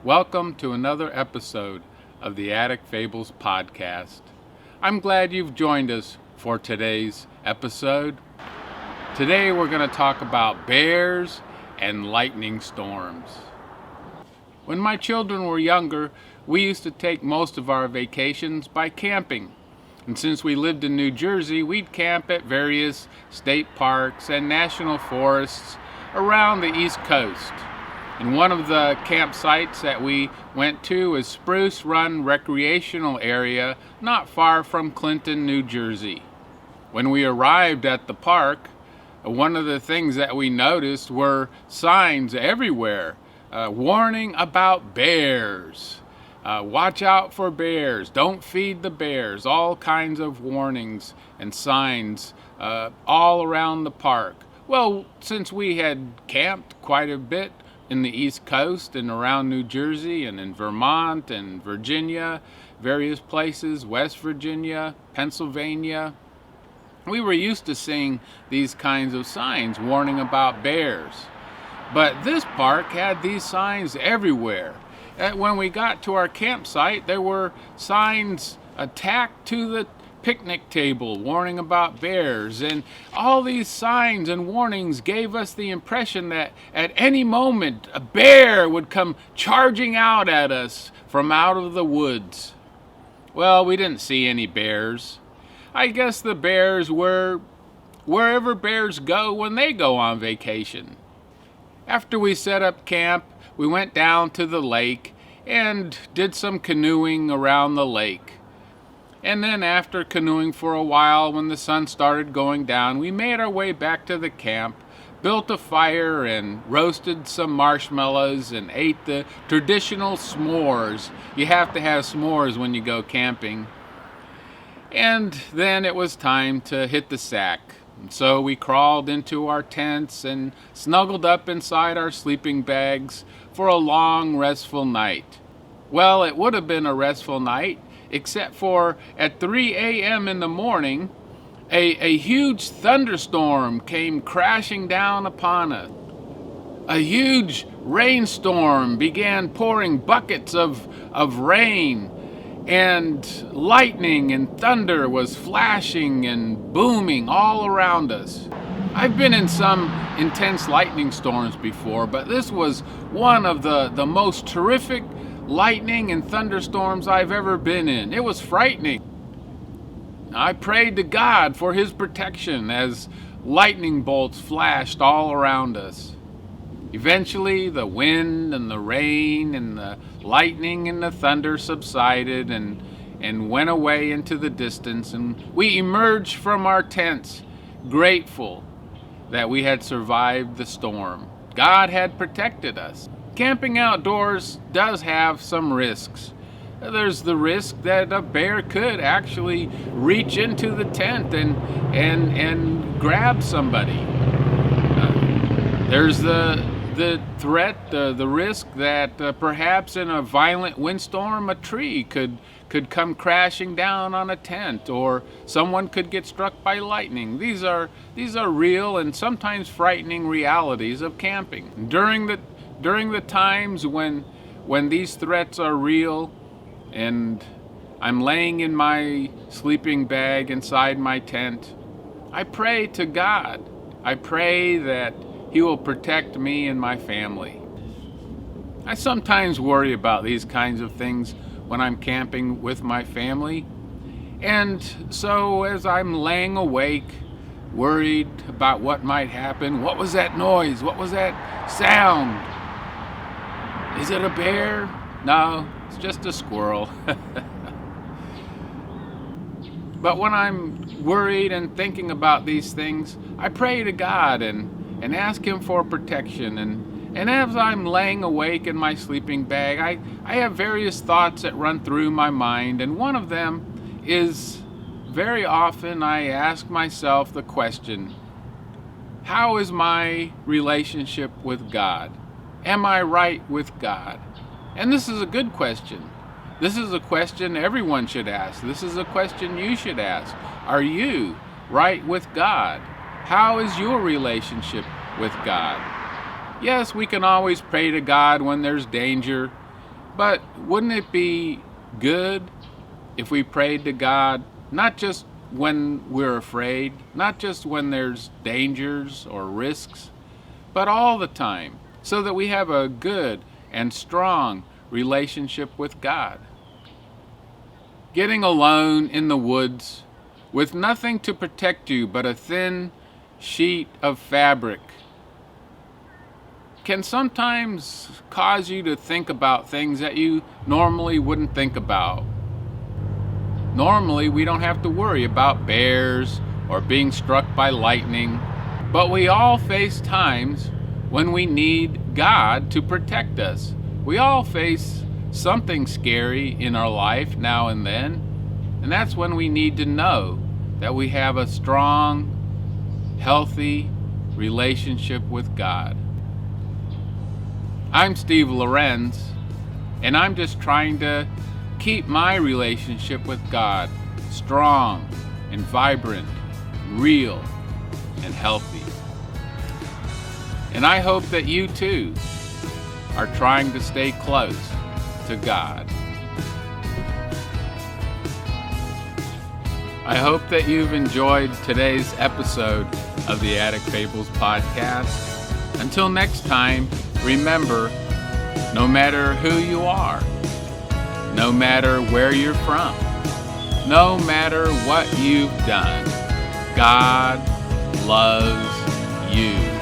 Welcome to another episode of the Attic Fables podcast. I'm glad you've joined us for today's episode. Today we're going to talk about bears and lightning storms. When my children were younger, we used to take most of our vacations by camping. And since we lived in New Jersey, we'd camp at various state parks and national forests around the East Coast. And one of the campsites that we went to is Spruce Run Recreational Area, not far from Clinton, New Jersey. When we arrived at the park, one of the things that we noticed were signs everywhere, warning about bears. Watch out for bears, don't feed the bears, all kinds of warnings and signs all around the park. Well, since we had camped quite a bit in the East Coast and around New Jersey and in Vermont and Virginia, various places, West Virginia, Pennsylvania, we were used to seeing these kinds of signs warning about bears. But this park had these signs everywhere. When we got to our campsite, there were signs tacked to the picnic table warning about bears, and all these signs and warnings gave us the impression that at any moment a bear would come charging out at us from out of the woods. Well, we didn't see any bears. I guess the bears were wherever bears go when they go on vacation. After we set up camp, we went down to the lake and did some canoeing around the lake. And then after canoeing for a while, when the sun started going down, we made our way back to the camp, built a fire and roasted some marshmallows and ate the traditional s'mores. You have to have s'mores when you go camping. And then it was time to hit the sack. And so we crawled into our tents and snuggled up inside our sleeping bags for a long, restful night. Well, it would have been a restful night, except for at 3 a.m. in the morning, a huge thunderstorm came crashing down upon us. A huge rainstorm began pouring buckets of rain, and lightning and thunder was flashing and booming all around us. I've been in some intense lightning storms before, but this was one of the most terrific lightning and thunderstorms I've ever been in. It was frightening. I prayed to God for His protection as lightning bolts flashed all around us. Eventually, the wind and the rain and the lightning and the thunder subsided and went away into the distance, and we emerged from our tents grateful that we had survived the storm. God had protected us. Camping outdoors does have some risks. There's the risk that a bear could actually reach into the tent and grab somebody. There's the threat, the risk that perhaps in a violent windstorm a tree could come crashing down on a tent, or someone could get struck by lightning. These are real and sometimes frightening realities of camping. During the times when these threats are real and I'm laying in my sleeping bag inside my tent, I pray to God. I pray that He will protect me and my family. I sometimes worry about these kinds of things when I'm camping with my family. And so as I'm laying awake, worried about what might happen, what was that noise? What was that sound? Is it a bear? No, it's just a squirrel. But when I'm worried and thinking about these things, I pray to God and ask Him for protection. And as I'm laying awake in my sleeping bag, I have various thoughts that run through my mind. And one of them is, very often I ask myself the question, how is my relationship with God? Am I right with God? And this is a good question. This is a question everyone should ask. This is a question you should ask. Are you right with God? How is your relationship with God? Yes, we can always pray to God when there's danger, But wouldn't it be good if we prayed to God not just when we're afraid, not just when there's dangers or risks, but all the time, so that we have a good and strong relationship with God? Getting alone in the woods with nothing to protect you but a thin sheet of fabric can sometimes cause you to think about things that you normally wouldn't think about. Normally, we don't have to worry about bears or being struck by lightning, but we all face times when we need God to protect us. We all face something scary in our life now and then, and that's when we need to know that we have a strong, healthy relationship with God. I'm Steve Lorenz, and I'm just trying to keep my relationship with God strong and vibrant, real and healthy. And I hope that you too are trying to stay close to God. I hope that you've enjoyed today's episode of the Attic Fables podcast. Until next time, remember, no matter who you are, no matter where you're from, no matter what you've done, God loves you.